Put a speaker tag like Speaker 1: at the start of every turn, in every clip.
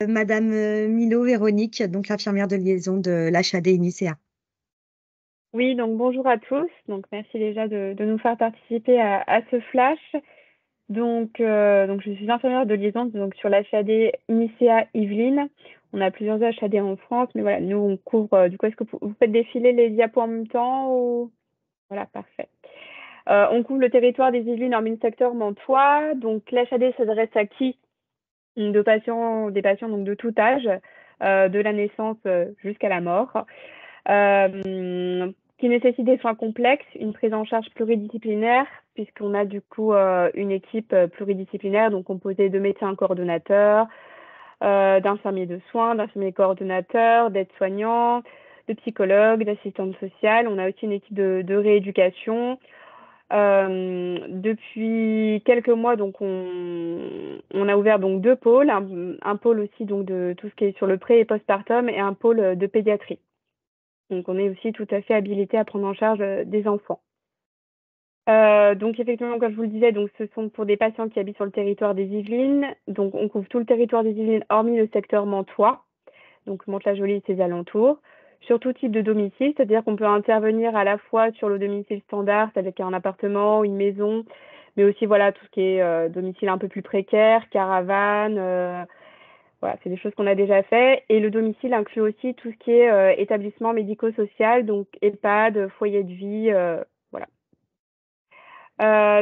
Speaker 1: Madame Milo Véronique, donc l'infirmière de liaison de l'HAD Inicea.
Speaker 2: Oui, donc bonjour à tous. Donc merci déjà de nous faire participer à ce flash. Donc je suis infirmière de liaison donc sur l'HAD Inicea Yvelines. On a plusieurs HAD en France, mais voilà, nous on couvre. Du coup, est-ce que vous faites défiler les diapos en même temps ou... Voilà, parfait. On couvre le territoire des Yvelines en mine-secteur Mantois. Donc l'HAD s'adresse à qui? Des patients donc de tout âge, de la naissance jusqu'à la mort. Qui nécessite des soins complexes, une prise en charge pluridisciplinaire, puisqu'on a du coup une équipe pluridisciplinaire, donc composée de médecins coordonnateurs, d'infirmiers de soins, d'infirmiers coordonnateurs, d'aides-soignants, de psychologues, d'assistantes sociales. On a aussi une équipe de rééducation. Depuis quelques mois, donc on a ouvert donc deux pôles, un pôle aussi donc de tout ce qui est sur le pré et postpartum et un pôle de pédiatrie. Donc, on est aussi tout à fait habilité à prendre en charge des enfants. Donc, effectivement, comme je vous le disais, donc, ce sont pour des patients qui habitent sur le territoire des Yvelines. Donc, on couvre tout le territoire des Yvelines, hormis le secteur mantois, donc Mantes-la-Jolie et ses alentours, sur tout type de domicile, c'est-à-dire qu'on peut intervenir à la fois sur le domicile standard, c'est-à-dire un appartement, une maison, mais aussi voilà tout ce qui est domicile un peu plus précaire, caravane, voilà, c'est des choses qu'on a déjà fait. Et le domicile inclut aussi tout ce qui est établissement médico-social, donc EHPAD, foyer de vie, voilà.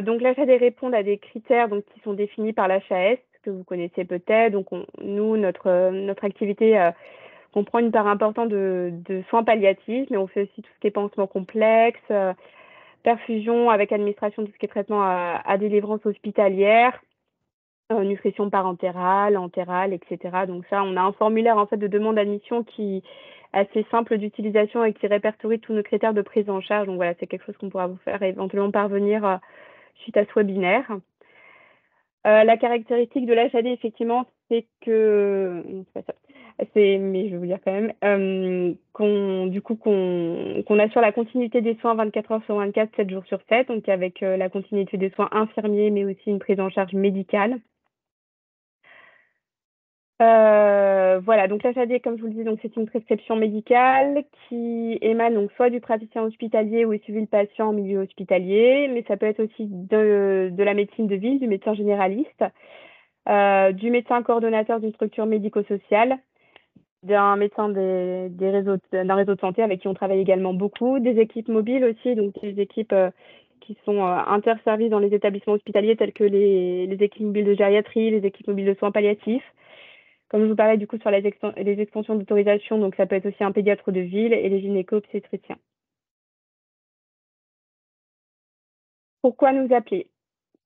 Speaker 2: Donc l'HAD répond à des critères donc, qui sont définis par l'HAS, que vous connaissez peut-être. Donc nous, notre activité comprend une part importante de soins palliatifs, mais on fait aussi tout ce qui est pansement complexe, perfusion avec administration de tout ce qui est traitement à délivrance hospitalière, nutrition parentérale, entérale, etc. Donc ça, on a un formulaire en fait de demande d'admission qui est assez simple d'utilisation et qui répertorie tous nos critères de prise en charge. Donc voilà, c'est quelque chose qu'on pourra vous faire éventuellement parvenir suite à ce webinaire. La caractéristique de l'HAD, effectivement, c'est que c'est pas ça. Mais je vais vous dire quand même qu'on assure la continuité des soins 24 heures sur 24, 7 jours sur 7, donc avec la continuité des soins infirmiers, mais aussi une prise en charge médicale. Voilà, donc l'HAD, comme je vous le dis, donc c'est une prescription médicale qui émane donc soit du praticien hospitalier ou est suivi le patient en milieu hospitalier, mais ça peut être aussi de la médecine de ville, du médecin généraliste, du médecin coordonnateur d'une structure médico-sociale, d'un médecin d'un réseau de santé avec qui on travaille également beaucoup, des équipes mobiles aussi, donc des équipes qui sont interservices dans les établissements hospitaliers tels que les équipes mobiles de gériatrie, les équipes mobiles de soins palliatifs. Comme je vous parlais du coup sur les extensions d'autorisation, donc ça peut être aussi un pédiatre de ville et les gynéco-obstétriciens. Pourquoi nous appeler?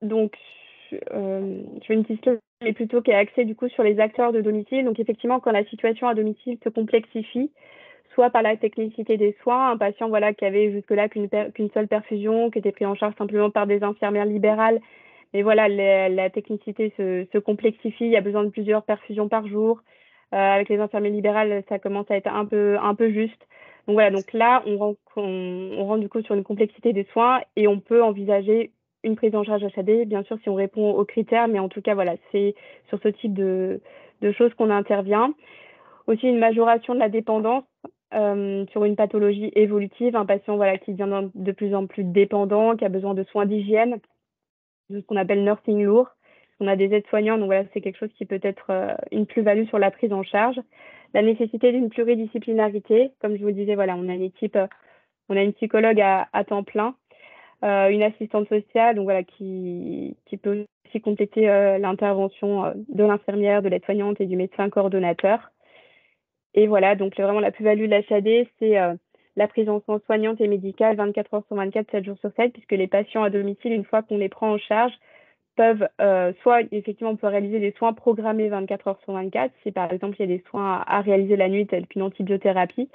Speaker 2: Donc, je fais une petite slide, mais plutôt qui est axée du coup sur les acteurs de domicile. Donc effectivement, quand la situation à domicile se complexifie, soit par la technicité des soins, un patient voilà qui avait jusque-là qu'une seule perfusion, qui était pris en charge simplement par des infirmières libérales, mais voilà la technicité se complexifie, il y a besoin de plusieurs perfusions par jour. Avec les infirmières libérales, ça commence à être un peu juste. Donc voilà, donc là, on rentre du coup sur une complexité des soins et on peut envisager une prise en charge HAD, bien sûr, si on répond aux critères, mais en tout cas, voilà, c'est sur ce type de choses qu'on intervient. Aussi, une majoration de la dépendance sur une pathologie évolutive, un patient voilà, qui devient de plus en plus dépendant, qui a besoin de soins d'hygiène, de ce qu'on appelle nursing lourd. On a des aides-soignants, donc voilà, c'est quelque chose qui peut être une plus-value sur la prise en charge. La nécessité d'une pluridisciplinarité, comme je vous disais, voilà, on a on a une psychologue à temps plein, une assistante sociale, donc voilà, qui peut aussi compléter l'intervention de l'infirmière, de l'aide-soignante et du médecin coordonnateur. Et voilà, donc vraiment la plus-value de l'HAD, c'est la prise en soins soignante et médicale 24 heures sur 24, 7 jours sur 7, puisque les patients à domicile, une fois qu'on les prend en charge, peuvent soit effectivement on peut réaliser des soins programmés 24 heures sur 24, si par exemple il y a des soins à réaliser la nuit tels qu'une antibiothérapie.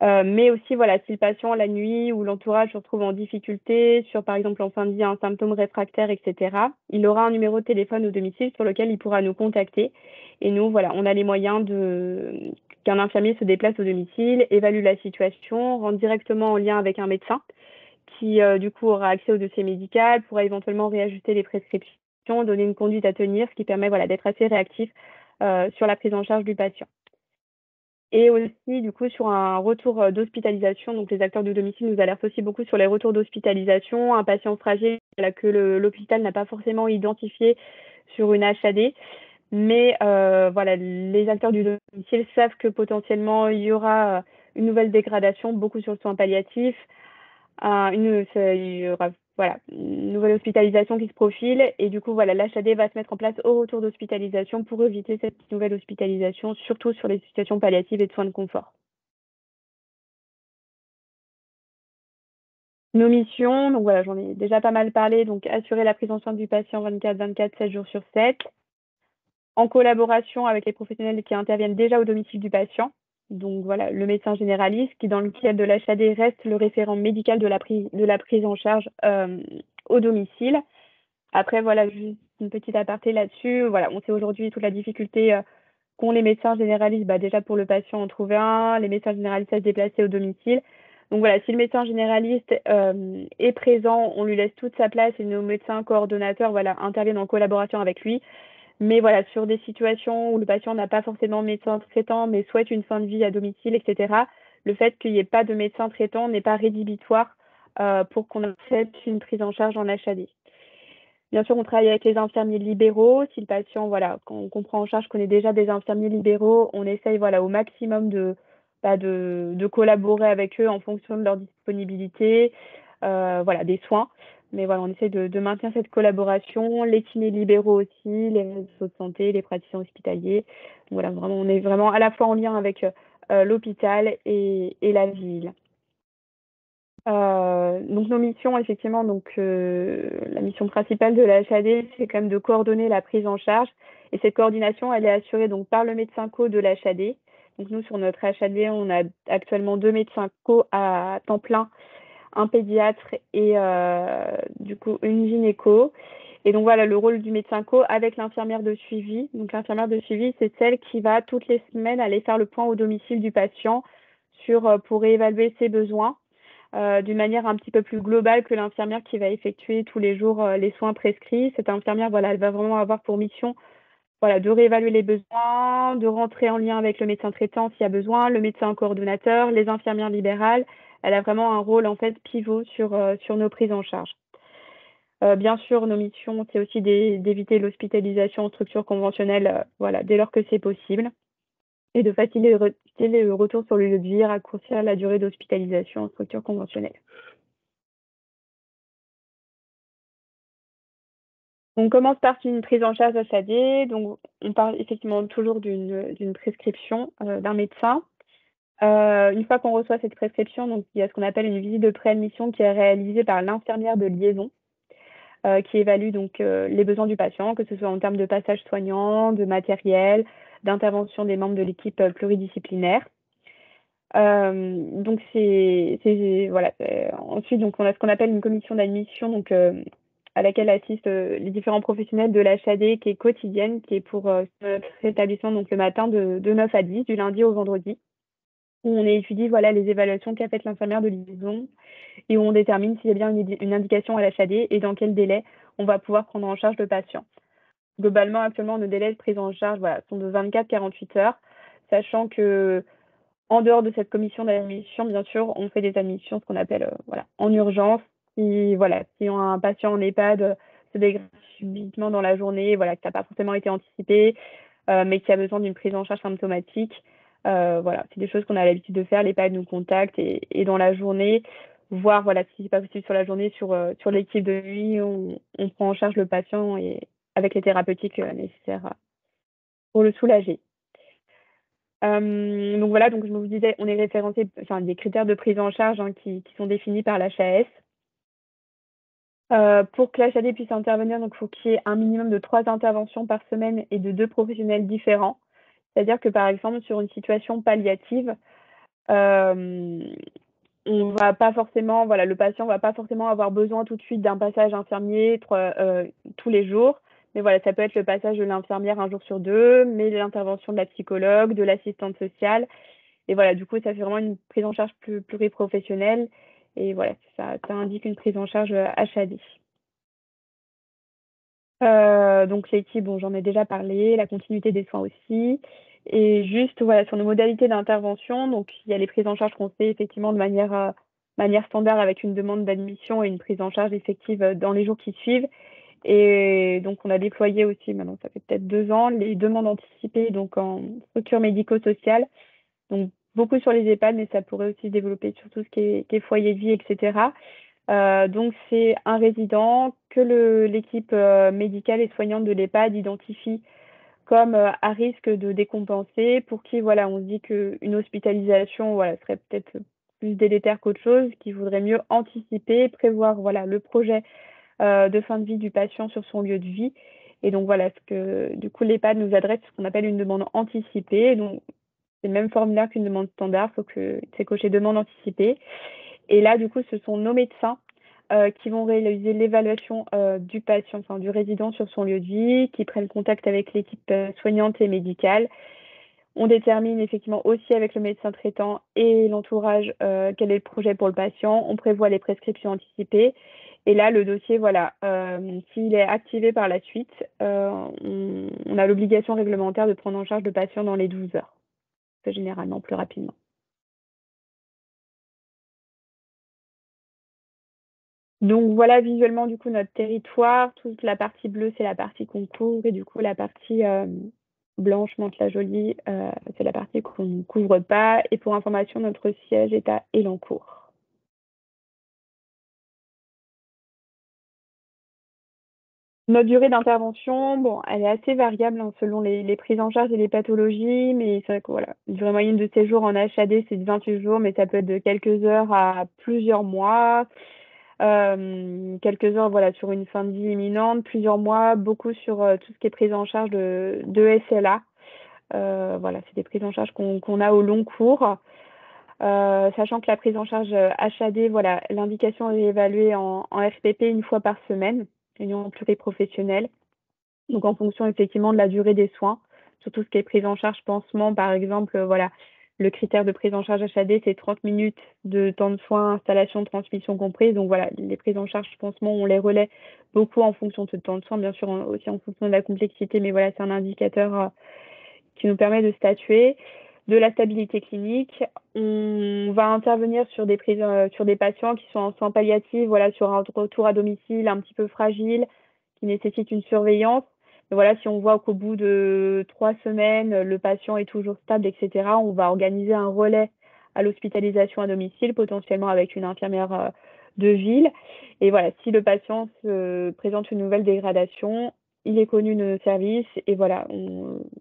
Speaker 2: Mais aussi, voilà, si le patient, la nuit ou l'entourage se retrouve en difficulté sur, par exemple, en fin de vie, un symptôme réfractaire, etc., il aura un numéro de téléphone au domicile sur lequel il pourra nous contacter. Et nous, voilà, on a les moyens qu'un infirmier se déplace au domicile, évalue la situation, rentre directement en lien avec un médecin qui, du coup, aura accès au dossier médical, pourra éventuellement réajuster les prescriptions, donner une conduite à tenir, ce qui permet, voilà, d'être assez réactif sur la prise en charge du patient. Et aussi, du coup, sur un retour d'hospitalisation, donc les acteurs de domicile nous alertent aussi beaucoup sur les retours d'hospitalisation, un patient fragile que l'hôpital n'a pas forcément identifié sur une HAD. Mais voilà, les acteurs du domicile savent que potentiellement il y aura une nouvelle dégradation, beaucoup sur le soin palliatif, il y aura voilà, une nouvelle hospitalisation qui se profile. Et du coup, voilà, l'HAD va se mettre en place au retour d'hospitalisation pour éviter cette nouvelle hospitalisation, surtout sur les situations palliatives et de soins de confort. Nos missions, donc voilà, j'en ai déjà pas mal parlé, donc assurer la prise en charge du patient 24/24, 7 jours sur 7, en collaboration avec les professionnels qui interviennent déjà au domicile du patient. Donc voilà, le médecin généraliste qui, dans le cadre de l'HAD, reste le référent médical de la prise en charge au domicile. Après, voilà, juste une petite aparté là-dessus. Voilà, on sait aujourd'hui toute la difficulté qu'ont les médecins généralistes, déjà pour le patient en trouver un, les médecins généralistes à se déplacer au domicile. Donc voilà, si le médecin généraliste est présent, on lui laisse toute sa place et nos médecins coordonnateurs voilà, interviennent en collaboration avec lui. Mais voilà, sur des situations où le patient n'a pas forcément de médecin traitant, mais souhaite une fin de vie à domicile, etc., le fait qu'il n'y ait pas de médecin traitant n'est pas rédhibitoire pour qu'on accepte une prise en charge en HAD. Bien sûr, on travaille avec les infirmiers libéraux. Si le patient, voilà, qu'on prend en charge, connaît déjà des infirmiers libéraux, on essaye voilà, au maximum de collaborer avec eux en fonction de leur disponibilité, voilà, des soins. Mais voilà, on essaie de maintenir cette collaboration. Les kinés libéraux aussi, les réseaux de santé, les praticiens hospitaliers. Donc voilà, vraiment, on est vraiment à la fois en lien avec l'hôpital et la ville. Donc nos missions effectivement, donc la mission principale de la HAD, c'est quand même de coordonner la prise en charge et cette coordination, elle est assurée donc par le médecin co de l'HAD. Donc nous, sur notre HAD, on a actuellement 2 médecins co à temps plein, un pédiatre et du coup une gynéco. Et donc voilà, le rôle du médecin co avec l'infirmière de suivi. Donc l'infirmière de suivi, c'est celle qui va toutes les semaines aller faire le point au domicile du patient pour réévaluer ses besoins d'une manière un petit peu plus globale que l'infirmière qui va effectuer tous les jours les soins prescrits. Cette infirmière, voilà, elle va vraiment avoir pour mission voilà, de réévaluer les besoins, de rentrer en lien avec le médecin traitant s'il y a besoin, le médecin coordonnateur, les infirmières libérales. Elle a vraiment un rôle en fait pivot sur nos prises en charge. Bien sûr, nos missions, c'est aussi d'éviter l'hospitalisation en structure conventionnelle voilà, dès lors que c'est possible et de faciliter le retour sur le lieu de vie, raccourcir la durée d'hospitalisation en structure conventionnelle. On commence par une prise en charge HAD, donc on parle effectivement toujours d'une prescription d'un médecin. Une fois qu'on reçoit cette prescription, donc il y a ce qu'on appelle une visite de préadmission qui est réalisée par l'infirmière de liaison, qui évalue donc les besoins du patient, que ce soit en termes de passage soignant, de matériel, d'intervention des membres de l'équipe pluridisciplinaire. Donc voilà. Ensuite, donc on a ce qu'on appelle une commission d'admission, donc à laquelle assistent les différents professionnels de l'HAD, qui est quotidienne, qui est pour notre établissement donc le matin de 9 à 10, du lundi au vendredi, où on étudie voilà les évaluations qu'a faites l'infirmière de liaison et où on détermine s'il y a bien une indication à l'HAD et dans quel délai on va pouvoir prendre en charge le patient. Globalement, actuellement, nos délais de prise en charge voilà, sont de 24-48 heures, sachant que en dehors de cette commission d'admission, bien sûr, on fait des admissions, ce qu'on appelle voilà, en urgence. Si un patient en EHPAD se dégrade subitement dans la journée, voilà, qui n'a pas forcément été anticipé, mais qui a besoin d'une prise en charge symptomatique, voilà, c'est des choses qu'on a l'habitude de faire. L'EHPAD nous contacte et dans la journée, voir voilà, si c'est pas possible sur la journée, sur l'équipe de nuit, on prend en charge le patient et avec les thérapeutiques nécessaires pour le soulager. Donc voilà, donc je vous disais, on est référencé, enfin des critères de prise en charge qui sont définis par l'HAS. Pour que l'HAD puisse intervenir, donc il faut qu'il y ait un minimum de 3 interventions par semaine et de 2 professionnels différents. C'est-à-dire que par exemple, sur une situation palliative, on va pas forcément, voilà, le patient va pas forcément avoir besoin tout de suite d'un passage infirmier tous les jours. Mais voilà, ça peut être le passage de l'infirmière un jour sur deux, mais l'intervention de la psychologue, de l'assistante sociale. Et voilà, du coup, ça fait vraiment une prise en charge plus pluriprofessionnelle. Et voilà, ça indique une prise en charge HAD. Donc l'équipe, bon, j'en ai déjà parlé, la continuité des soins aussi. Et juste, voilà, sur nos modalités d'intervention, donc il y a les prises en charge qu'on fait effectivement de manière standard avec une demande d'admission et une prise en charge effective dans les jours qui suivent. Et donc on a déployé aussi, maintenant ça fait peut-être 2 ans, les demandes anticipées donc en structure médico-sociale. Donc beaucoup sur les EHPAD, mais ça pourrait aussi se développer sur tout ce qui est foyer de vie, etc. Donc, c'est un résident que l'équipe médicale et soignante de l'EHPAD identifie comme à risque de décompenser, pour qui voilà, on se dit qu'une hospitalisation voilà, serait peut-être plus délétère qu'autre chose, qu'il vaudrait mieux anticiper, prévoir voilà, le projet de fin de vie du patient sur son lieu de vie. Et donc voilà, ce que du coup l'EHPAD nous adresse ce qu'on appelle une demande anticipée. Donc, c'est le même formulaire qu'une demande standard, il faut que c'est coché demande anticipée. Et là, du coup, ce sont nos médecins qui vont réaliser l'évaluation du patient, enfin du résident sur son lieu de vie, qui prennent contact avec l'équipe soignante et médicale. On détermine effectivement aussi avec le médecin traitant et l'entourage quel est le projet pour le patient. On prévoit les prescriptions anticipées. Et là, le dossier, voilà, s'il est activé par la suite, on a l'obligation réglementaire de prendre en charge le patient dans les 12 heures, généralement plus rapidement. Donc voilà visuellement du coup notre territoire. Toute la partie bleue, c'est la partie qu'on couvre et du coup la partie blanche, Mantes-la-Jolie, c'est la partie qu'on ne couvre pas. Et pour information, notre siège est à Elancourt. Notre durée d'intervention, bon, elle est assez variable hein, selon les prises en charge et les pathologies, mais c'est vrai que voilà, une durée moyenne de séjour en HAD, c'est de 28 jours, mais ça peut être de quelques heures à plusieurs mois. Quelques heures voilà, sur une fin de vie imminente, plusieurs mois, beaucoup sur tout ce qui est prise en charge de SLA. Voilà, c'est des prises en charge qu'on a au long cours. Sachant que la prise en charge HAD, voilà, l'indication est évaluée en FPP une fois par semaine, réunion pluriprofessionnelle. Donc en fonction effectivement de la durée des soins, sur tout ce qui est prise en charge pansement, par exemple, voilà, le critère de prise en charge HAD, c'est 30 minutes de temps de soins, installation, transmission comprise. Donc voilà, les prises en charge pansement, on les relaie beaucoup en fonction de ce temps de soins, bien sûr aussi en fonction de la complexité, mais voilà, c'est un indicateur qui nous permet de statuer. De la stabilité clinique, on va intervenir sur des prises, sur des patients qui sont en soins palliatifs, voilà, sur un retour à domicile un petit peu fragile, qui nécessite une surveillance. Mais voilà, si on voit qu'au bout de 3 semaines, le patient est toujours stable, etc., on va organiser un relais à l'hospitalisation à domicile, potentiellement avec une infirmière de ville. Et voilà, si le patient se présente une nouvelle dégradation, il est connu de nos services et voilà,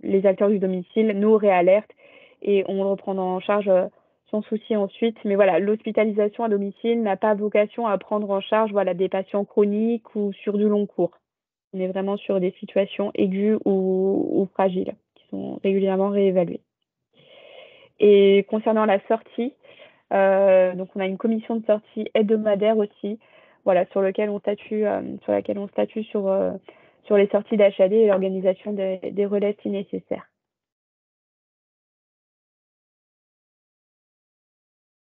Speaker 2: les acteurs du domicile nous réalertent et on le reprend en charge sans souci ensuite. Mais voilà, l'hospitalisation à domicile n'a pas vocation à prendre en charge voilà, des patients chroniques ou sur du long cours. On est vraiment sur des situations aiguës ou fragiles qui sont régulièrement réévaluées. Et concernant la sortie, donc on a une commission de sortie hebdomadaire aussi, voilà, sur laquelle on statue sur les sorties d'HAD et l'organisation des relais si nécessaire.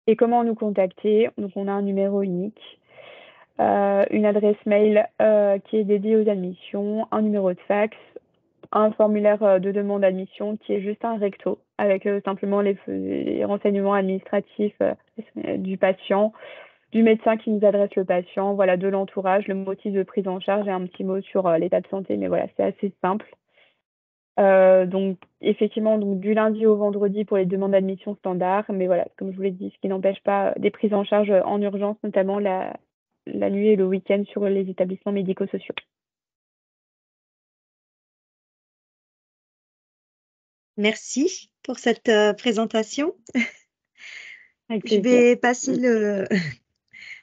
Speaker 2: Et comment nous contacter? Donc on a un numéro unique, une adresse mail qui est dédiée aux admissions, un numéro de fax, un formulaire de demande d'admission qui est juste un recto avec simplement les renseignements administratifs du patient, du médecin qui nous adresse le patient, voilà, de l'entourage, le motif de prise en charge et un petit mot sur l'état de santé, mais voilà, c'est assez simple. Donc effectivement, donc du lundi au vendredi pour les demandes d'admission standard, mais voilà, comme je vous l'ai dit, ce qui n'empêche pas des prises en charge en urgence, notamment la nuit et le week-end sur les établissements médico-sociaux.
Speaker 1: Merci pour cette présentation.
Speaker 2: Avec
Speaker 1: Je
Speaker 2: plaisir.
Speaker 1: vais passer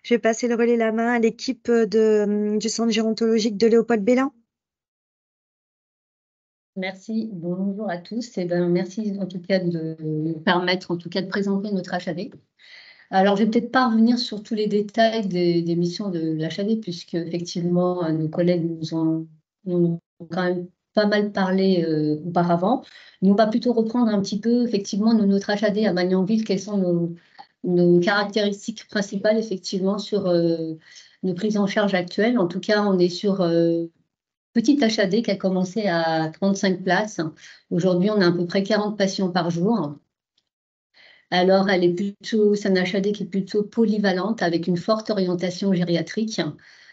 Speaker 1: je vais passer le relais la main à l'équipe du centre gérontologique de Léopold Bélin.
Speaker 3: Merci, bonjour à tous. Et ben, merci en tout cas de nous permettre en tout cas de présenter notre HAD. Alors, je vais peut-être pas revenir sur tous les détails des missions de l'HAD, puisque effectivement, nos collègues nous ont quand même pas mal parlé auparavant. Nous, on va plutôt reprendre un petit peu effectivement notre HAD à Magnanville, quelles sont nos caractéristiques principales effectivement sur nos prises en charge actuelles. En tout cas, on est sur petite HAD qui a commencé à 35 places. Aujourd'hui, on a à peu près 40 patients par jour. Alors, c'est un HAD qui est plutôt polyvalente avec une forte orientation gériatrique,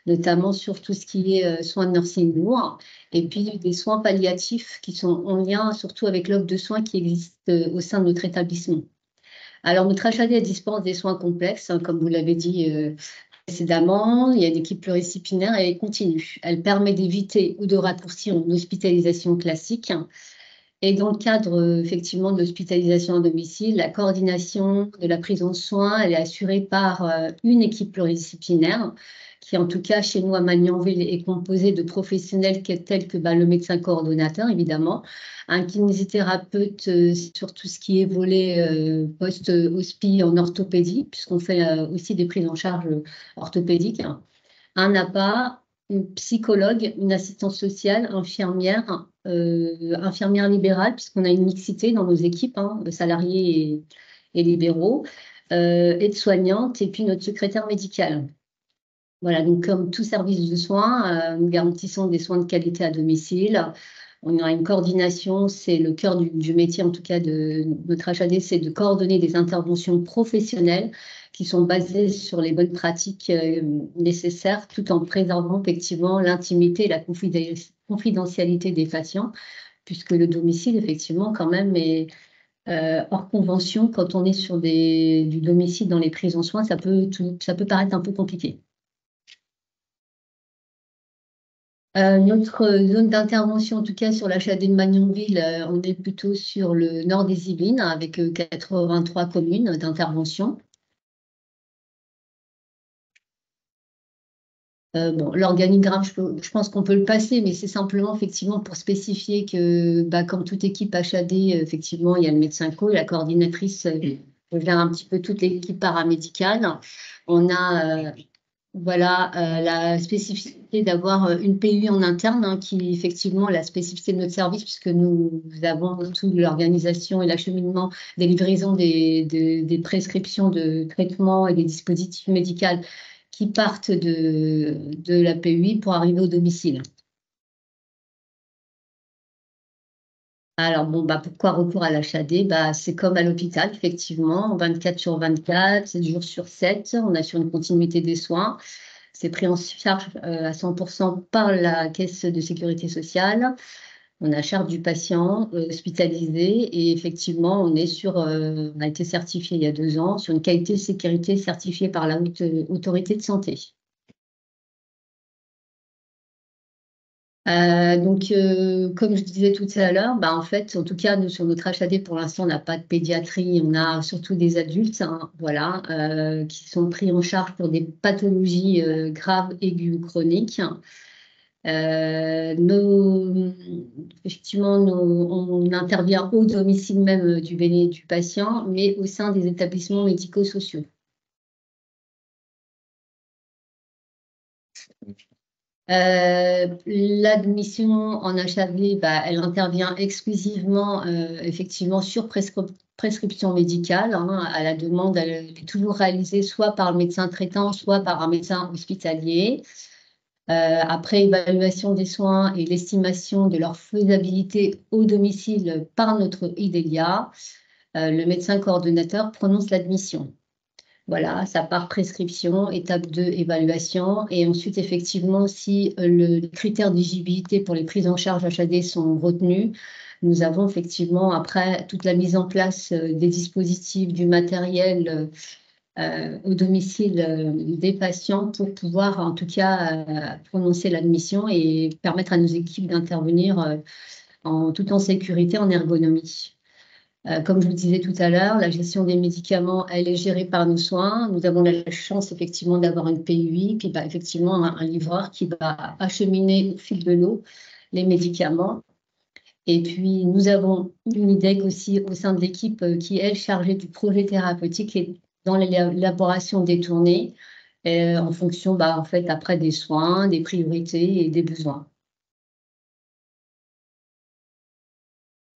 Speaker 3: notamment sur tout ce qui est soins de nursing lourd, et puis des soins palliatifs qui sont en lien surtout avec l'offre de soins qui existe au sein de notre établissement. Alors, notre HAD dispense des soins complexes, comme vous l'avez dit précédemment. Il y a une équipe pluridisciplinaire et elle continue. Elle permet d'éviter ou de raccourcir une hospitalisation classique. Et dans le cadre, effectivement, de l'hospitalisation à domicile, la coordination de la prise en soins, elle est assurée par une équipe pluridisciplinaire qui, en tout cas, chez nous à Magnanville, est composée de professionnels tels que le médecin coordonnateur, évidemment, un kinésithérapeute sur tout ce qui est volet post-hospi en orthopédie, puisqu'on fait aussi des prises en charge orthopédiques, un APA, une psychologue, une assistante sociale, infirmière, infirmière libérale, puisqu'on a une mixité dans nos équipes, salariés et libéraux, aide-soignante, et puis notre secrétaire médical. Voilà, donc comme tout service de soins, nous garantissons des soins de qualité à domicile. On a une coordination, c'est le cœur du métier, en tout cas de notre HAD, c'est de coordonner des interventions professionnelles qui sont basées sur les bonnes pratiques nécessaires, tout en préservant effectivement l'intimité et la confidentialité des patients, puisque le domicile, effectivement, quand même, est hors convention. Quand on est sur du domicile dans les prises en soins, ça peut paraître un peu compliqué. Notre zone d'intervention, en tout cas sur l'HAD de Magnanville, on est plutôt sur le nord des Yvelines avec 83 communes d'intervention. L'organigramme, je pense qu'on peut le passer, mais c'est simplement effectivement pour spécifier que, comme toute équipe HAD, effectivement, il y a le médecin co et la coordinatrice gère un petit peu toute l'équipe paramédicale. On a la spécificité d'avoir une PU en interne, qui effectivement la spécificité de notre service, puisque nous avons toute l'organisation et l'acheminement des livraisons des prescriptions de traitements et des dispositifs médicaux qui partent de la PUI pour arriver au domicile. Alors, pourquoi recours à l'HAD? C'est comme à l'hôpital, effectivement, 24/24, 7 jours sur 7, on assure une continuité des soins. C'est pris en charge à 100% par la Caisse de sécurité sociale. On a charge du patient hospitalisé et effectivement, on a été certifié il y a 2 ans sur une qualité de sécurité certifiée par la Haute Autorité de Santé. Comme je disais tout à l'heure, en fait, en tout cas, nous, sur notre HAD, pour l'instant, on n'a pas de pédiatrie, on a surtout des adultes, qui sont pris en charge pour des pathologies graves, aiguës ou chroniques. Effectivement, on intervient au domicile même du patient, mais au sein des établissements médico-sociaux. L'admission en HAV, elle intervient exclusivement effectivement sur prescription médicale. À la demande, elle est toujours réalisée soit par le médecin traitant, soit par un médecin hospitalier. Après évaluation des soins et l'estimation de leur faisabilité au domicile par notre IDELIA, le médecin coordonnateur prononce l'admission. Voilà, ça part prescription, étape 2, évaluation. Et ensuite, effectivement, si les critères d'éligibilité pour les prises en charge HAD sont retenus, nous avons effectivement, après toute la mise en place des dispositifs, du matériel au domicile des patients pour pouvoir, en tout cas, prononcer l'admission et permettre à nos équipes d'intervenir tout en sécurité, en ergonomie. Comme je vous disais tout à l'heure, la gestion des médicaments, elle est gérée par nos soins. Nous avons la chance, effectivement, d'avoir une PUI, puis effectivement un livreur qui va acheminer au fil de l'eau les médicaments. Et puis, nous avons une IDEC aussi au sein de l'équipe qui est chargée du projet thérapeutique et dans l'élaboration des tournées en fonction, en fait, après des soins, des priorités et des besoins.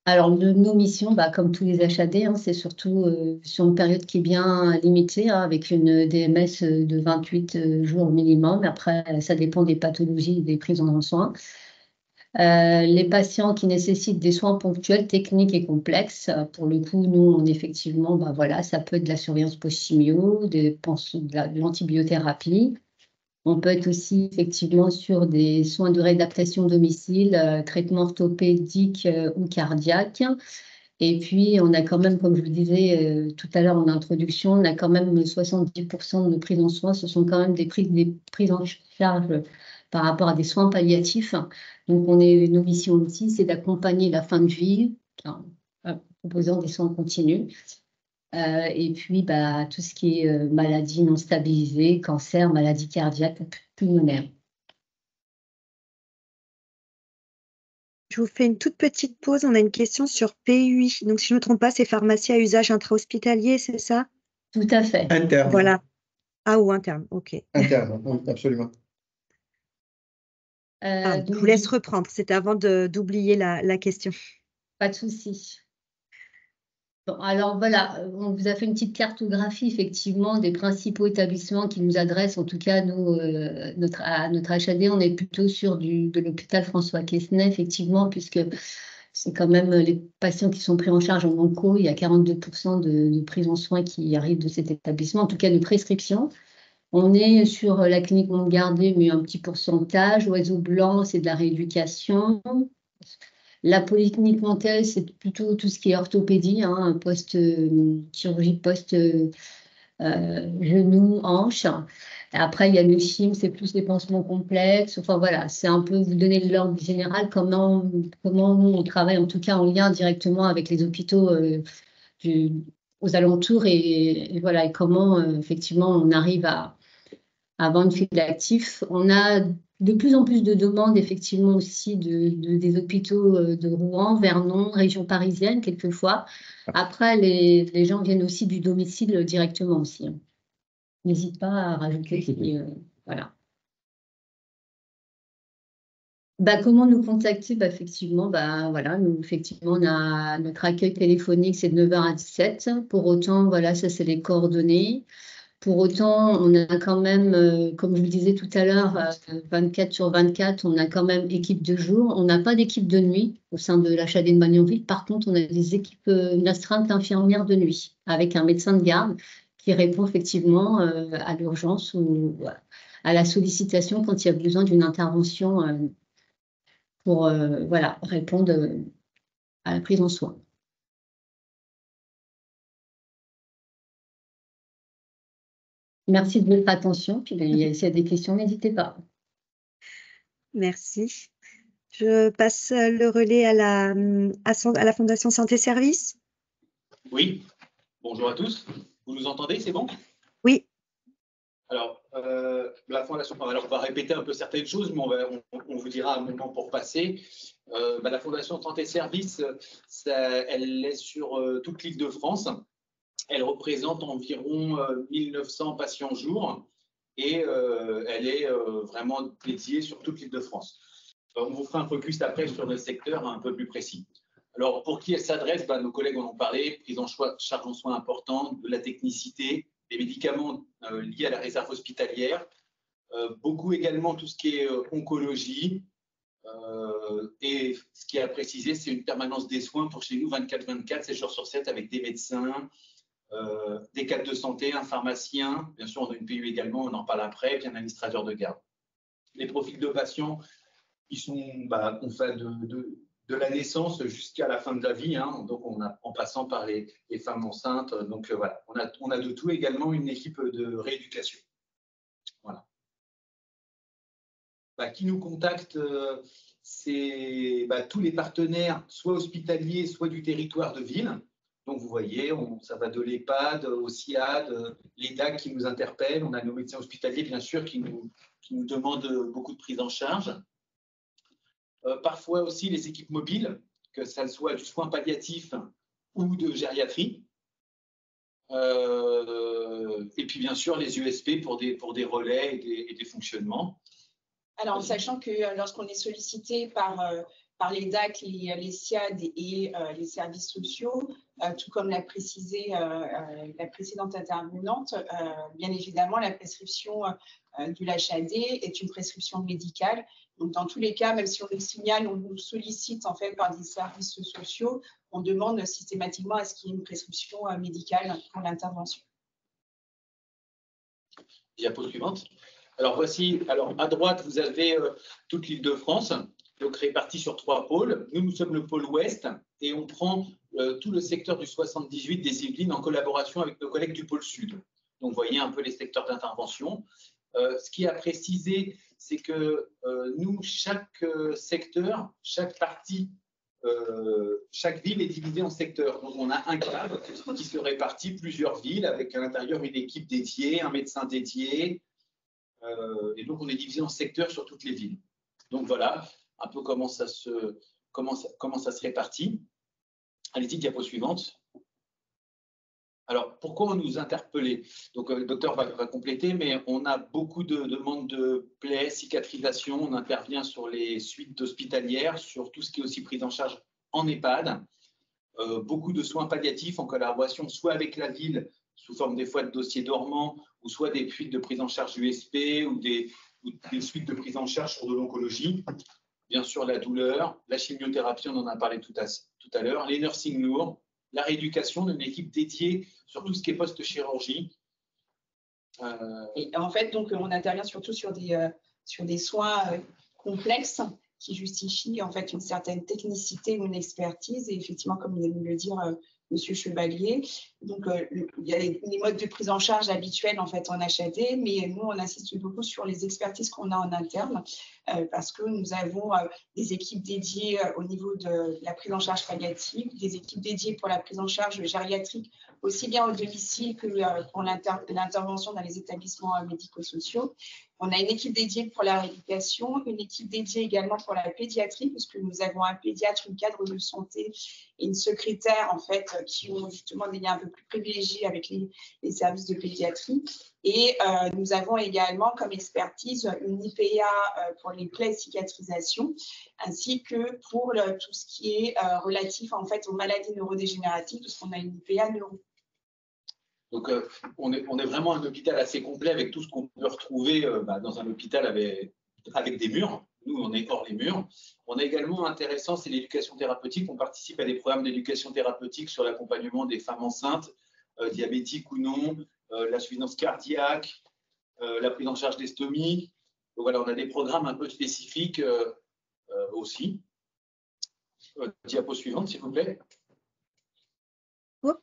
Speaker 3: Alors, nos missions, comme tous les HAD, c'est surtout sur une période qui est bien limitée, avec une DMS de 28 jours minimum. Après, ça dépend des pathologies et des prises en soins. Les patients qui nécessitent des soins ponctuels, techniques et complexes, pour le coup, nous, effectivement, voilà, ça peut être de la surveillance post-chimio, de l'antibiothérapie. On peut être aussi effectivement sur des soins de réadaptation domicile, traitement orthopédique ou cardiaque. Et puis, on a quand même, comme je le disais tout à l'heure en introduction, on a quand même 70% de nos prises en soins, ce sont quand même des prises en charge par rapport à des soins palliatifs. Donc, nos missions aussi, c'est d'accompagner la fin de vie en proposant des soins continus. Et puis, tout ce qui est maladie non stabilisée, cancer, maladie cardiaque, pulmonaire.
Speaker 1: Je vous fais une toute petite pause. On a une question sur PUI. Donc, si je ne me trompe pas, c'est pharmacie à usage intra-hospitalier, c'est ça?
Speaker 3: Tout à fait.
Speaker 4: Interne.
Speaker 1: Voilà. Ah, ou interne, ok.
Speaker 4: Interne, oui, absolument.
Speaker 1: Je
Speaker 3: Donc,
Speaker 1: vous laisse reprendre. C'était avant d'oublier la question.
Speaker 3: pas de souci. Bon, alors voilà, on vous a fait une petite cartographie effectivement des principaux établissements qui nous adressent, en tout cas nous, notre HAD, on est plutôt sur de l'hôpital François Quesnay, effectivement, puisque c'est quand même les patients qui sont pris en charge en onco, il y a 42% de prise en soins qui arrivent de cet établissement, en tout cas de prescription. On est sur la clinique Montgardé, mais un petit pourcentage. Oiseau Blanc, c'est de la rééducation. La polyclinique Montel, c'est plutôt tout ce qui est orthopédie, chirurgie genou, hanche. Après, il y a le CHIM, c'est plus les pansements complexes. Enfin voilà, c'est un peu vous donner l'ordre général, comment nous, on travaille en tout cas en lien directement avec les hôpitaux aux alentours et voilà, et comment effectivement on arrive à vendre fil actif. On a de plus en plus de demandes, effectivement, aussi des hôpitaux de Rouen, Vernon, région parisienne, quelquefois. Après, les gens viennent aussi du domicile directement aussi. N'hésite pas à rajouter. Voilà. Comment nous contacter? Effectivement, voilà, nous, effectivement, on a notre accueil téléphonique, c'est de 9h à 17h. Pour autant, voilà, ça, c'est les coordonnées. Pour autant, on a quand même, comme je le disais tout à l'heure, 24/24, on a quand même équipe de jour. On n'a pas d'équipe de nuit au sein de l'HAD de Magnanville. Par contre, on a des équipes, une astreinte infirmière de nuit avec un médecin de garde qui répond effectivement à l'urgence ou à la sollicitation quand il y a besoin d'une intervention pour voilà, répondre à la prise en soin. Merci de votre attention. Puis, s'il y a des questions, n'hésitez pas.
Speaker 1: Merci. Je passe le relais à la Fondation Santé Service.
Speaker 5: Oui, bonjour à tous. Vous nous entendez, c'est bon?
Speaker 1: Oui.
Speaker 5: Alors, la Fondation, alors on va répéter un peu certaines choses, mais on vous dira un moment pour passer. La Fondation Santé Service, elle est sur toute l'Île-de-France. Elle représente environ 1900 patients jour et elle est vraiment dédiée sur toute l'Île-de-France. On vous fera un focus après sur le secteur un peu plus précis. Alors, pour qui elle s'adresse? Nos collègues en ont parlé, prise en charge en soins importante, de la technicité, des médicaments liés à la réserve hospitalière, beaucoup également tout ce qui est oncologie, et ce qui est à préciser, c'est une permanence des soins pour chez nous 24/24, 7 jours sur 7 avec des médecins, des cadres de santé, un pharmacien, bien sûr on a une PU également, on en parle après, puis un administrateur de garde. Les profils de patients, ils sont on fait de la naissance jusqu'à la fin de la vie, donc en passant par les femmes enceintes. Donc voilà, on a de tout, également une équipe de rééducation. Voilà. Qui nous contacte, c'est tous les partenaires, soit hospitaliers, soit du territoire de ville. Donc vous voyez, ça va de l'EHPAD au SIAD, les DAC qui nous interpellent. On a nos médecins hospitaliers, bien sûr, qui nous demandent beaucoup de prise en charge. Parfois aussi les équipes mobiles, que ça soit du soin palliatif ou de gériatrie. Et puis bien sûr les USP pour des relais et des fonctionnements.
Speaker 6: Alors, sachant que lorsqu'on est sollicité par
Speaker 4: par les DAC, les SIAD et les services sociaux. Tout comme l'a précisé la précédente intervenante, bien évidemment, la prescription de l'HAD est une prescription médicale. Donc, dans tous les cas, même si on le signale, on nous sollicite en fait par des services sociaux, on demande systématiquement à ce qu'il y ait une prescription médicale pour l'intervention.
Speaker 5: Diapo suivante. Alors voici, à droite, vous avez toute l'Île-de-France, donc répartie sur 3 pôles. Nous sommes le pôle ouest et on prend tout le secteur du 78 des Yvelines en collaboration avec nos collègues du pôle sud. Donc vous voyez un peu les secteurs d'intervention. Ce qui est à préciser, c'est que nous, chaque secteur, chaque partie, chaque ville est divisée en secteurs. Donc on a un cadre qui se répartit plusieurs villes avec à l'intérieur une équipe dédiée, un médecin dédié. Et donc on est divisé en secteurs sur toutes les villes. Donc voilà un peu comment ça se répartit. Allez-y, diapo suivante. Alors, pourquoi on nous interpellait? Donc, le docteur va compléter, mais on a beaucoup de demandes de plaies, cicatrisation. On intervient sur les suites hospitalières, sur tout ce qui est aussi prise en charge en EHPAD. Beaucoup de soins palliatifs en collaboration soit avec la ville, sous forme des fois de dossiers dormants, ou soit des suites de prise en charge USP ou des suites de prise en charge sur de l'oncologie. Bien sûr, la douleur, la chimiothérapie, on en a parlé tout à l'heure, les nursing lourds, la rééducation d'une équipe dédiée sur tout ce qui est post-chirurgie.
Speaker 4: Et en fait, donc, on intervient surtout sur des soins complexes qui justifient en fait une certaine technicité ou une expertise. Et effectivement, comme vient de le dire Monsieur Chevalier, donc il y a les modes de prise en charge habituels en fait en HAD, mais nous on insiste beaucoup sur les expertises qu'on a en interne parce que nous avons des équipes dédiées au niveau de la prise en charge palliative, des équipes dédiées pour la prise en charge gériatrique, aussi bien au domicile que pour l'intervention dans les établissements médico-sociaux. On a une équipe dédiée pour la rééducation, une équipe dédiée également pour la pédiatrie, puisque nous avons un pédiatre, une cadre de santé et une secrétaire, en fait, qui ont justement des liens un peu plus privilégiés avec les services de pédiatrie. Et nous avons également comme expertise une IPA pour les plaies et cicatrisation, ainsi que pour tout ce qui est relatif en fait aux maladies neurodégénératives, puisqu'on a une IPA neuro.
Speaker 5: Donc, on est vraiment un hôpital assez complet avec tout ce qu'on peut retrouver dans un hôpital avec des murs. Nous, on est hors les murs. On a également intéressant, c'est l'éducation thérapeutique. On participe à des programmes d'éducation thérapeutique sur l'accompagnement des femmes enceintes, diabétiques ou non, l'insuffisance cardiaque, la prise en charge des stomies. Donc, voilà, on a des programmes un peu spécifiques aussi. Diapo suivante, s'il vous plaît.
Speaker 1: Oh,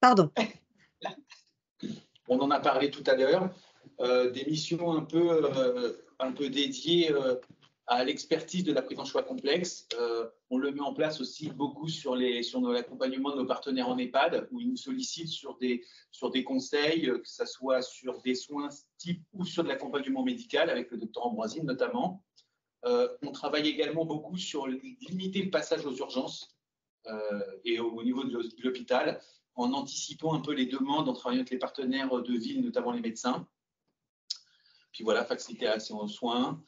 Speaker 1: pardon.
Speaker 5: On en a parlé tout à l'heure, des missions un peu dédiées à l'expertise de la prise en choix complexe. On le met en place aussi beaucoup sur l'accompagnement de nos partenaires en EHPAD, où ils nous sollicitent sur des conseils, que ce soit sur des soins type ou sur de l'accompagnement médical, avec le docteur Ambroisine notamment. On travaille également beaucoup sur limiter le passage aux urgences et au niveau de l'hôpital, en anticipant un peu les demandes, en travaillant avec les partenaires de ville, notamment les médecins. Puis voilà, faciliter l'accès aux soins,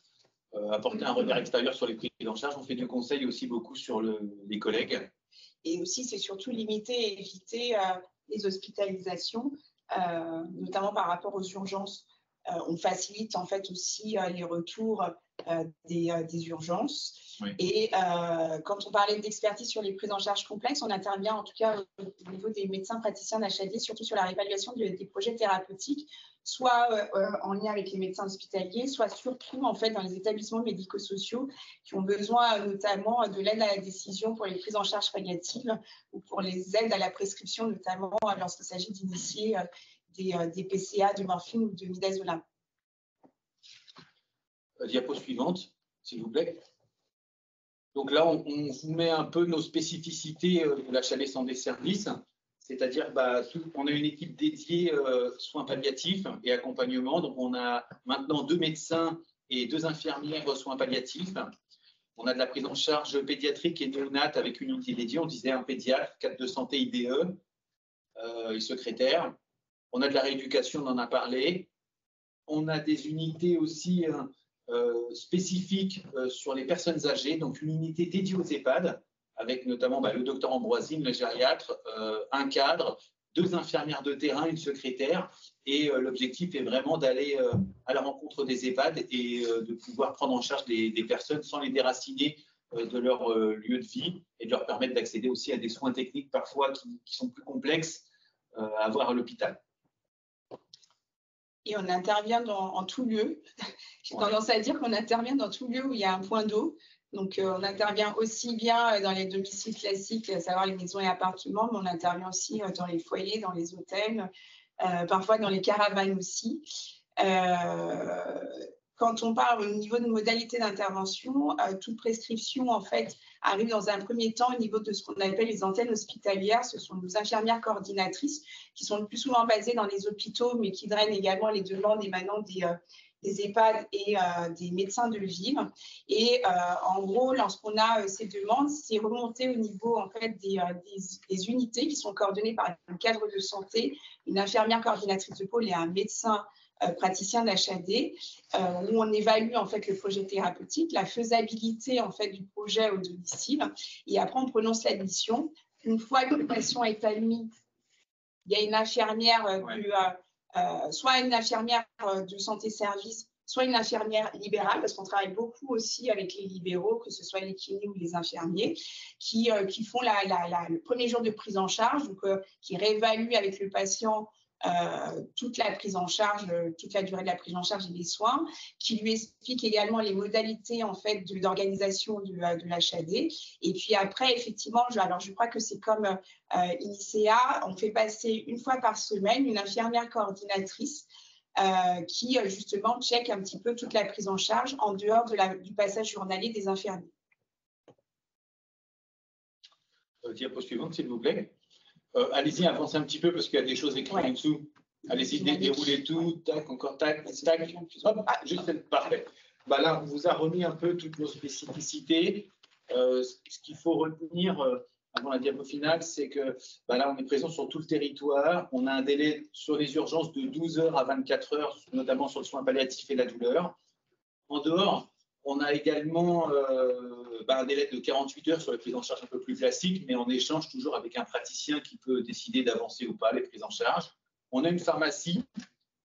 Speaker 5: apporter un regard extérieur sur les prises en charge. On fait du conseil aussi beaucoup sur les collègues.
Speaker 4: Et aussi, c'est surtout limiter et éviter les hospitalisations, notamment par rapport aux urgences. On facilite en fait aussi les retours des urgences. Oui. Et quand on parlait d'expertise sur les prises en charge complexes, on intervient en tout cas au niveau des médecins praticiens d'HAD, surtout sur la réévaluation des projets thérapeutiques, soit en lien avec les médecins hospitaliers, soit surtout en fait dans les établissements médico-sociaux qui ont besoin notamment de l'aide à la décision pour les prises en charge palliatives ou pour les aides à la prescription, notamment lorsqu'il s'agit d'initier des PCA, de morphine ou de midazolam.
Speaker 5: Diapo suivante, s'il vous plaît. Donc là, on vous met un peu nos spécificités de l'HAD Santé Services, c'est-à-dire on a une équipe dédiée soins palliatifs et accompagnement. Donc on a maintenant 2 médecins et 2 infirmières soins palliatifs. On a de la prise en charge pédiatrique et néonate avec une unité dédiée. On disait un pédiatre, cadre de santé IDE et secrétaire. On a de la rééducation, on en a parlé. On a des unités aussi spécifique sur les personnes âgées, donc une unité dédiée aux EHPAD, avec notamment le docteur Ambroisine, le gériatre, un cadre, 2 infirmières de terrain, une secrétaire. Et l'objectif est vraiment d'aller à la rencontre des EHPAD et de pouvoir prendre en charge des personnes sans les déraciner de leur lieu de vie et de leur permettre d'accéder aussi à des soins techniques parfois qui sont plus complexes à avoir à l'hôpital.
Speaker 4: Et on intervient en tout lieu. J'ai tendance à dire qu'on intervient dans tout lieu où il y a un point d'eau. Donc, on intervient aussi bien dans les domiciles classiques, à savoir les maisons et appartements, mais on intervient aussi dans les foyers, dans les hôtels, parfois dans les caravanes aussi. Quand on parle au niveau de modalités d'intervention, toute prescription, en fait, arrive dans un premier temps au niveau de ce qu'on appelle les antennes hospitalières. Ce sont nos infirmières coordinatrices qui sont le plus souvent basées dans les hôpitaux, mais qui drainent également les demandes émanant des EHPAD et des médecins de ville. Et en gros, lorsqu'on a ces demandes, c'est remonté au niveau en fait, des unités qui sont coordonnées par un cadre de santé, une infirmière coordinatrice de pôle et un médecin praticien d'HAD, où on évalue en fait le projet thérapeutique, la faisabilité en fait du projet au domicile, et après on prononce l'admission. Une fois que le patient est admis, il y a une infirmière soit une infirmière de santé-service, soit une infirmière libérale, parce qu'on travaille beaucoup aussi avec les libéraux, que ce soit les kinés ou les infirmiers, qui font le premier jour de prise en charge, donc qui réévaluent avec le patient toute la prise en charge, toute la durée de la prise en charge et des soins, qui lui explique également les modalités en fait d'organisation de l'HAD. Et puis après, effectivement, je crois que c'est comme INICEA, on fait passer une fois par semaine une infirmière coordinatrice qui justement check un petit peu toute la prise en charge en dehors du passage journalier des infirmiers.
Speaker 5: Diapo suivante, s'il vous plaît. Allez-y, avancez un petit peu parce qu'il y a des choses écrites en dessous. Allez-y, déroulez tout, tac, encore tac, tac. Hop, juste parfait. Là, on vous a remis un peu toutes nos spécificités. Ce qu'il faut retenir avant la diapo finale, c'est que là, on est présent sur tout le territoire. On a un délai sur les urgences de 12 heures à 24 heures, notamment sur le soin palliatif et la douleur. En dehors, on a également un délai de 48 heures sur les prises en charge un peu plus classiques, mais en échange toujours avec un praticien qui peut décider d'avancer ou pas les prises en charge. On a une pharmacie,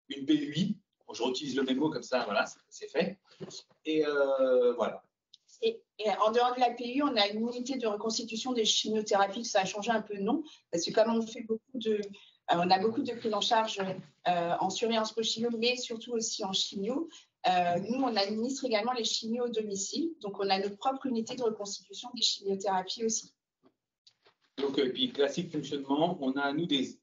Speaker 5: une PUI. Bon, je réutilise le même mot comme ça, voilà, c'est fait. Et voilà.
Speaker 4: Et en dehors de la PU, on a une unité de reconstitution des chimiothérapies, ça a changé un peu de nom, parce que comme on a beaucoup de prises en charge en surveillance post-chimio, mais surtout aussi en chimio. Nous, on administre également les chimios au domicile, donc on a notre propre unité de reconstitution des chimiothérapies aussi.
Speaker 5: Donc, puis classique fonctionnement, on a à nous des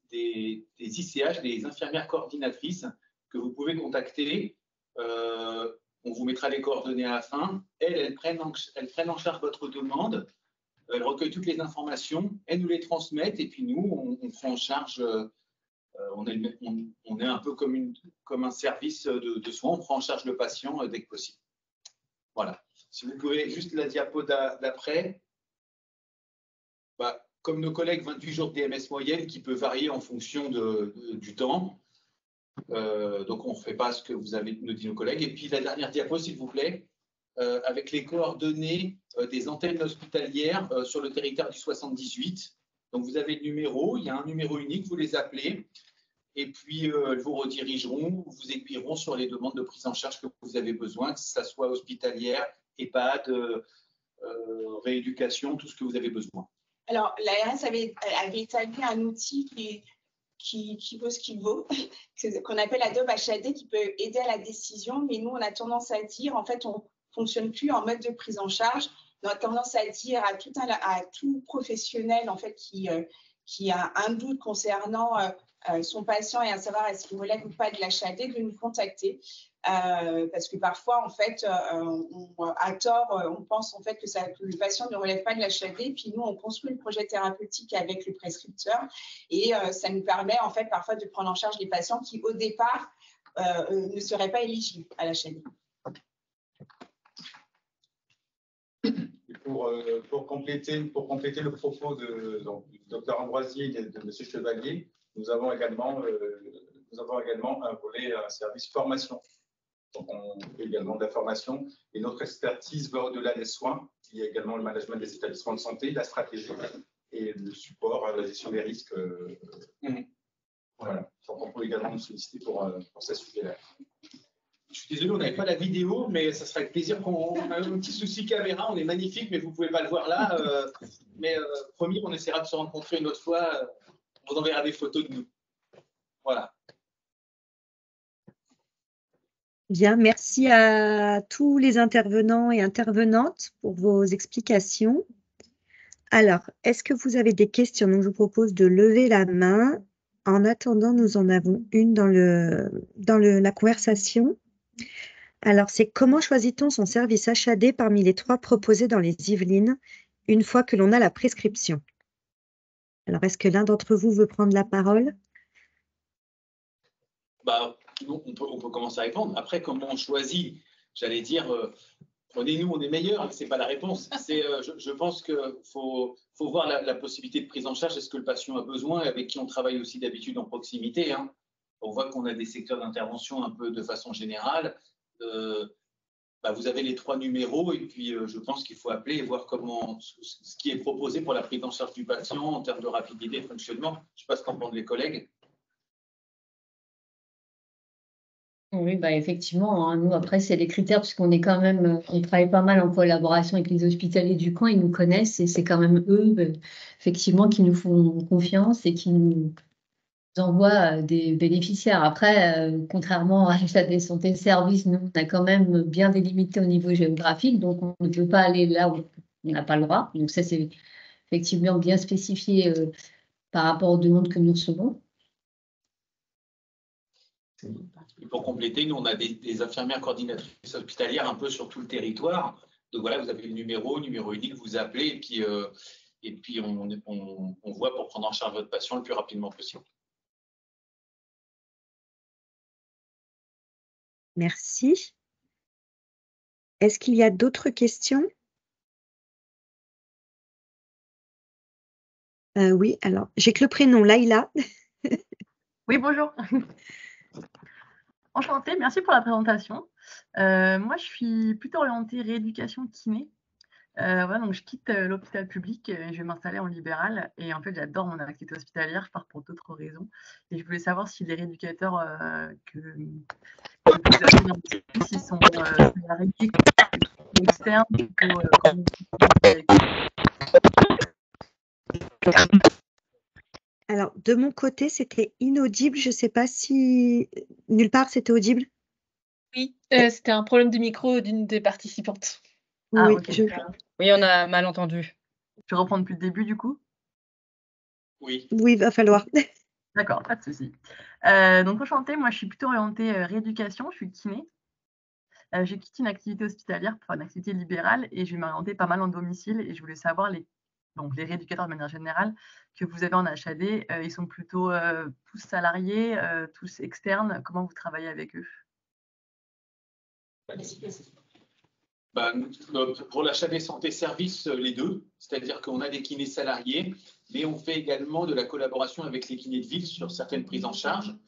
Speaker 5: ICH, des infirmières coordinatrices que vous pouvez contacter. On vous mettra les coordonnées à la fin. Elles prennent en charge votre demande. Elles recueillent toutes les informations. Elles nous les transmettent. Et puis nous, on prend en charge. On est un peu comme un service de soins. On prend en charge le patient dès que possible. Voilà. Si vous pouvez juste la diapo d'après. Comme nos collègues, 28 jours de DMS moyenne qui peut varier en fonction du temps. Donc, on ne fait pas ce que vous avez nous dit nos collègues. Et puis, la dernière diapo, s'il vous plaît, avec les coordonnées des antennes hospitalières sur le territoire du 78. Donc, vous avez le numéro, il y a un numéro unique, vous les appelez. Et puis, elles vous redirigeront, vous aiguilleront sur les demandes de prise en charge que vous avez besoin, que ce soit hospitalière, EHPAD, rééducation, tout ce que vous avez besoin.
Speaker 4: Alors, l'ARS avait établi un outil qui vaut ce qu'il vaut, qu'on appelle Adobe HAD, qui peut aider à la décision. Mais nous, on a tendance à dire, en fait, on ne fonctionne plus en mode de prise en charge. On a tendance à dire à tout professionnel, en fait, qui a un doute concernant son patient et à savoir est-ce qu'il relève ou pas de l'HAD, de nous contacter. Parce que parfois, en fait, à tort, on pense en fait que le patient ne relève pas de l'HAD, puis nous, on construit le projet thérapeutique avec le prescripteur et ça nous permet en fait parfois de prendre en charge les patients qui, au départ, ne seraient pas éligibles à l'HAD.
Speaker 6: Pour compléter le propos du Dr Ambroisine et de M. Chevalier, nous avons également un volet, un service formation. Donc, on fait également de la formation. Et notre expertise va au-delà des soins. Il y a également le management des établissements de santé, la stratégie et le support à la gestion des risques. Voilà. Donc, on peut également nous solliciter pour ces sujets-là.
Speaker 5: Je suis désolé, on n'avait pas la vidéo, mais ça serait avec plaisir qu'on a un petit souci caméra. On est magnifique, mais vous ne pouvez pas le voir là. Mais promis, on essaiera de se rencontrer une autre fois. On vous enverra des photos de nous. Voilà.
Speaker 1: Bien, merci à tous les intervenants et intervenantes pour vos explications. Alors, est-ce que vous avez des questions? Donc, je vous propose de lever la main. En attendant, nous en avons une dans la conversation. Alors, c'est comment choisit-on son service HAD parmi les 3 proposés dans les Yvelines une fois que l'on a la prescription? Alors, est-ce que l'un d'entre vous veut prendre la parole?
Speaker 5: Bah, on peut commencer à répondre. Après, comment on choisit? J'allais dire, prenez-nous, on est meilleurs. Ce n'est pas la réponse. Je pense qu'il faut voir la possibilité de prise en charge. Est-ce que le patient a besoin, avec qui on travaille aussi d'habitude en proximité, hein. On voit qu'on a des secteurs d'intervention un peu de façon générale. Vous avez les 3 numéros et puis je pense qu'il faut appeler et voir comment ce qui est proposé pour la prise en charge du patient en termes de rapidité et de fonctionnement. Je ne sais pas ce qu'en pensent les collègues.
Speaker 3: Oui, effectivement, hein, nous, après, c'est les critères, puisqu'on est quand même, on travaille pas mal en collaboration avec les hospitaliers du coin, ils nous connaissent et c'est quand même eux, effectivement, qui nous font confiance et qui nous envoient des bénéficiaires. Après, contrairement à la santé service, nous, on a quand même bien délimité au niveau géographique, donc on ne peut pas aller là où on n'a pas le droit. Donc ça, c'est effectivement bien spécifié par rapport aux demandes que nous recevons.
Speaker 5: Et pour compléter, nous, on a des infirmières coordinatrices hospitalières un peu sur tout le territoire. Donc voilà, vous avez le numéro unique, vous appelez et puis on voit pour prendre en charge votre patient le plus rapidement possible.
Speaker 1: Merci. Est-ce qu'il y a d'autres questions? Oui, alors, j'ai que le prénom, Laïla.
Speaker 7: Oui, bonjour. Enchantée, merci pour la présentation. Moi, je suis plutôt orientée rééducation kiné. Voilà, donc je quitte l'hôpital public et je vais m'installer en libéral. Et en fait, j'adore mon activité hospitalière, je pars pour d'autres raisons. Et je voulais savoir si les rééducateurs que vous avez dans votre service, ils sont salariés ou externes, plutôt comment vous travaillez avec eux.
Speaker 1: Alors, de mon côté, c'était inaudible. Je ne sais pas si nulle part c'était audible.
Speaker 8: Oui, c'était un problème de micro d'une des participantes.
Speaker 7: Ah,
Speaker 1: Oui,
Speaker 7: ok.
Speaker 8: Oui, on a mal entendu.
Speaker 7: Je reprends depuis le début, du coup?
Speaker 5: Oui.
Speaker 1: Oui, il va falloir.
Speaker 7: D'accord, pas de souci. Donc enchantée, moi je suis plutôt orientée rééducation, je suis kiné. J'ai quitté une activité hospitalière pour faire une activité libérale et je vais m'orienter pas mal en domicile et je voulais savoir les rééducateurs de manière générale que vous avez en HAD, ils sont plutôt tous salariés, tous externes, comment vous travaillez avec eux?
Speaker 5: Pour l'HAD santé service, les deux, c'est-à-dire qu'on a des kinés salariés, mais on fait également de la collaboration avec les kinés de ville sur certaines prises en charge. Donc,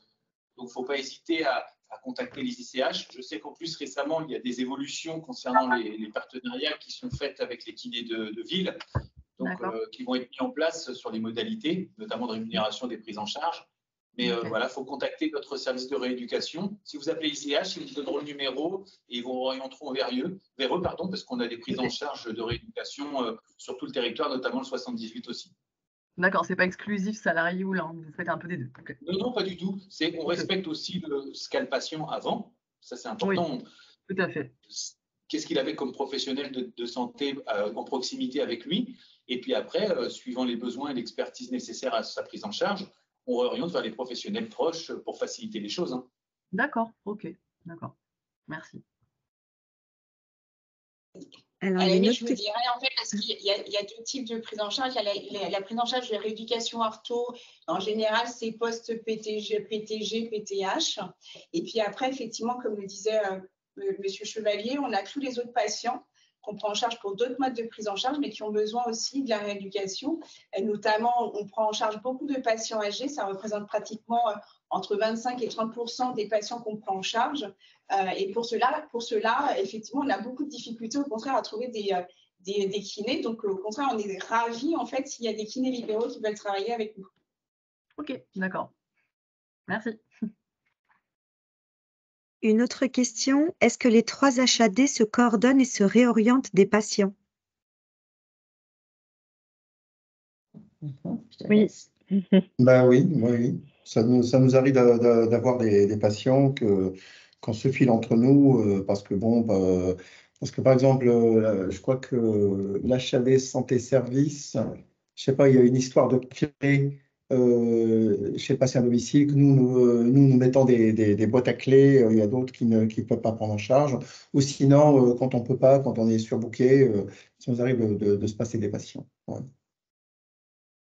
Speaker 5: il ne faut pas hésiter à contacter les ICH. Je sais qu'en plus, récemment, il y a des évolutions concernant les partenariats qui sont faits avec les kinés de ville, donc qui vont être mis en place sur les modalités, notamment de rémunération des prises en charge. Mais voilà, il faut contacter notre service de rééducation. Si vous appelez ICH, ils vous donneront le numéro et ils vous orienteront vers eux, parce qu'on a des prises en charge de rééducation sur tout le territoire, notamment le 78 aussi.
Speaker 7: D'accord, c'est pas exclusif salarié ou là, vous faites un peu des deux. Okay.
Speaker 5: Non, pas du tout. On respecte aussi ce qu'a le patient avant. Ça, c'est important.
Speaker 7: Oui, tout à fait.
Speaker 5: Qu'est-ce qu'il avait comme professionnel de santé en proximité avec lui? Et puis après, suivant les besoins et l'expertise nécessaires à sa prise en charge, on réoriente vers les professionnels proches pour faciliter les choses. Hein.
Speaker 7: D'accord, ok, d'accord. Merci.
Speaker 1: Alors,
Speaker 4: je vous dirais, en fait, parce qu'il y a 2 types de prise en charge. Il y a la prise en charge de la rééducation ortho. En général, c'est post-PTG, PTG, PTH. Et puis après, effectivement, comme le disait Monsieur Chevalier, on a tous les autres patients qu'on prend en charge pour d'autres modes de prise en charge, mais qui ont besoin aussi de la rééducation. Et notamment, on prend en charge beaucoup de patients âgés. Ça représente pratiquement entre 25 et 30% des patients qu'on prend en charge. Et pour cela, effectivement, on a beaucoup de difficultés, au contraire, à trouver des kinés. Donc, au contraire, on est ravis, en fait, s'il y a des kinés libéraux qui veulent travailler avec nous.
Speaker 7: Ok, d'accord. Merci.
Speaker 1: Une autre question, est-ce que les 3 HAD se coordonnent et se réorientent des patients?
Speaker 3: Oui.
Speaker 9: Ben oui, oui. Ça nous arrive d'avoir des patients qu'on se file entre nous parce que bon, parce que par exemple, je crois que l'HAD Santé Service, je sais pas, il y a une histoire de clé chez le patient à domicile que nous mettons des boîtes à clés, il y a d'autres qui ne peuvent pas prendre en charge, ou sinon, quand on peut pas, quand on est surbooké, ça nous arrive de se passer des patients. Ouais.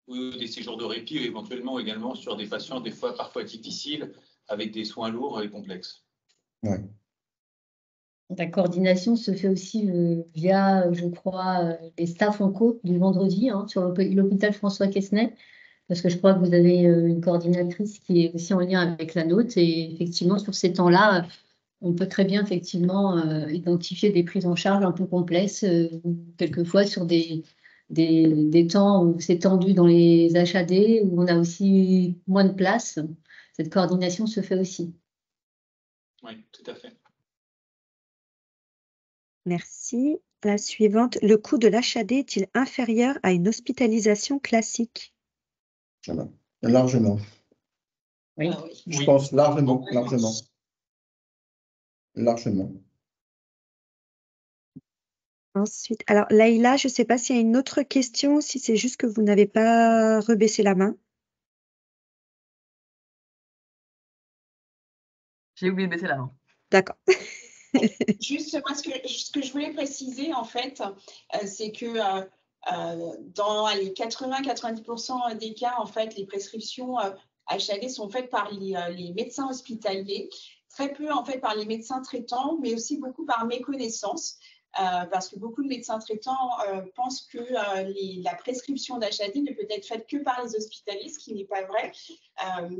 Speaker 5: Ou des séjours de répit, éventuellement également sur des patients, des fois parfois difficiles, avec des soins lourds et complexes.
Speaker 9: Ouais.
Speaker 3: La coordination se fait aussi via, je crois, les staffs onco du vendredi sur l'hôpital François Quesnay, parce que je crois que vous avez une coordinatrice qui est aussi en lien avec la nôtre. Et effectivement, sur ces temps-là, on peut très bien effectivement identifier des prises en charge un peu complexes, quelquefois sur des temps où c'est tendu dans les HAD, où on a aussi moins de place. Cette coordination se fait aussi.
Speaker 5: Oui, tout à fait.
Speaker 1: Merci. La suivante, le coût de l'HAD est-il inférieur à une hospitalisation classique?
Speaker 9: Largement.
Speaker 3: Oui.
Speaker 9: Je pense largement.
Speaker 1: Ensuite, alors Laïla, je ne sais pas s'il y a une autre question, si c'est juste que vous n'avez pas rebaissé la main.
Speaker 7: J'ai oublié de baisser la main.
Speaker 1: D'accord.
Speaker 4: Juste, moi, ce que je voulais préciser, en fait, c'est que dans les 80-90% des cas, en fait, les prescriptions HAD sont faites par les médecins hospitaliers, très peu, en fait, par les médecins traitants, mais aussi beaucoup par méconnaissance. Parce que beaucoup de médecins traitants pensent que la prescription d'HAD ne peut être faite que par les hospitaliers, ce qui n'est pas vrai.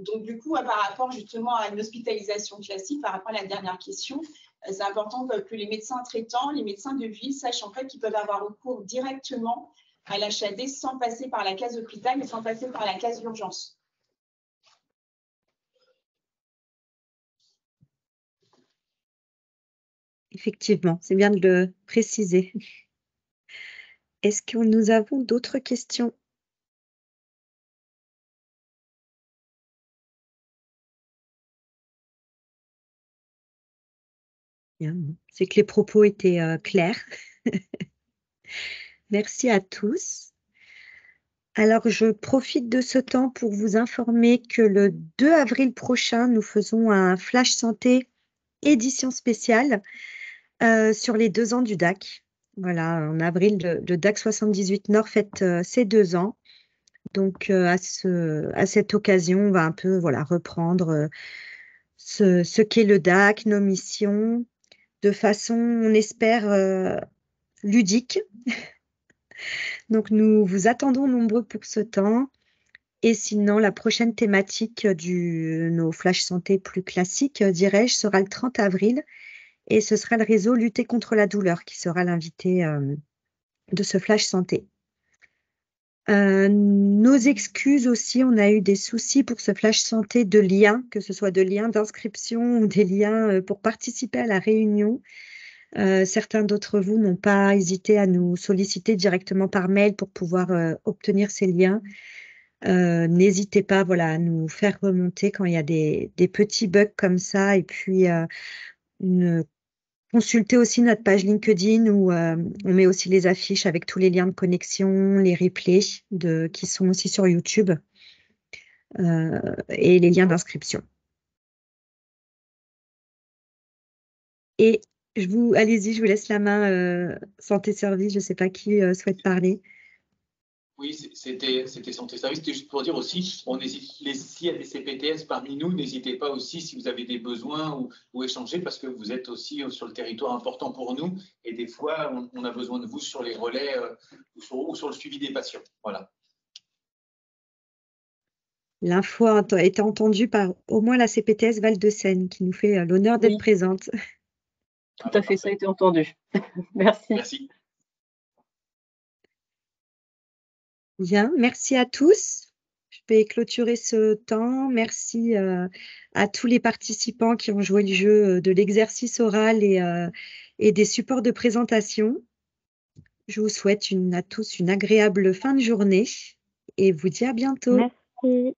Speaker 4: Donc, du coup, par rapport justement à une hospitalisation classique, par rapport à la dernière question, c'est important que les médecins traitants, les médecins de ville sachent en fait qu'ils peuvent avoir recours directement à l'HAD sans passer par la case hôpital et sans passer par la case d'urgence.
Speaker 1: Effectivement, c'est bien de le préciser. Est-ce que nous avons d'autres questions? Bien, c'est que les propos étaient clairs. Merci à tous. Alors, je profite de ce temps pour vous informer que le 2 avril prochain, nous faisons un Flash Santé édition spéciale sur les 2 ans du DAC. Voilà, en avril, le DAC 78 Nord fête ses 2 ans. Donc, à cette occasion, on va un peu reprendre ce qu'est le DAC, nos missions, de façon, on espère, ludique. Donc, nous vous attendons nombreux pour ce temps. Et sinon, la prochaine thématique nos Flash Santé plus classiques, dirais-je, sera le 30 avril. Et ce sera le réseau Lutter contre la douleur qui sera l'invité de ce Flash Santé. Nos excuses aussi, on a eu des soucis pour ce Flash Santé de liens, que ce soit de liens d'inscription ou des liens pour participer à la réunion. Certains d'entre vous n'ont pas hésité à nous solliciter directement par mail pour pouvoir obtenir ces liens. N'hésitez pas à nous faire remonter quand il y a des petits bugs comme ça. Et puis, consultez aussi notre page LinkedIn où on met aussi les affiches avec tous les liens de connexion, les replays qui sont aussi sur YouTube et les liens d'inscription. Et allez-y, je vous laisse la main santé service. Je ne sais pas qui souhaite parler.
Speaker 5: Oui, c'était santé service. C'était juste pour dire aussi, s'il y a des CPTS parmi nous, n'hésitez pas aussi si vous avez des besoins ou échanger, parce que vous êtes aussi sur le territoire important pour nous. Et des fois, on a besoin de vous sur les relais ou sur le suivi des patients. Voilà.
Speaker 1: L'info a été entendue par au moins la CPTS Val-de-Seine, qui nous fait l'honneur d'être
Speaker 10: Oui.
Speaker 1: présente.
Speaker 10: Tout à fait, ça a été entendu. Merci.
Speaker 5: Merci.
Speaker 1: Bien, merci à tous. Je vais clôturer ce temps. Merci à tous les participants qui ont joué le jeu de l'exercice oral et des supports de présentation. Je vous souhaite à tous une agréable fin de journée et vous dis à bientôt.
Speaker 2: Merci.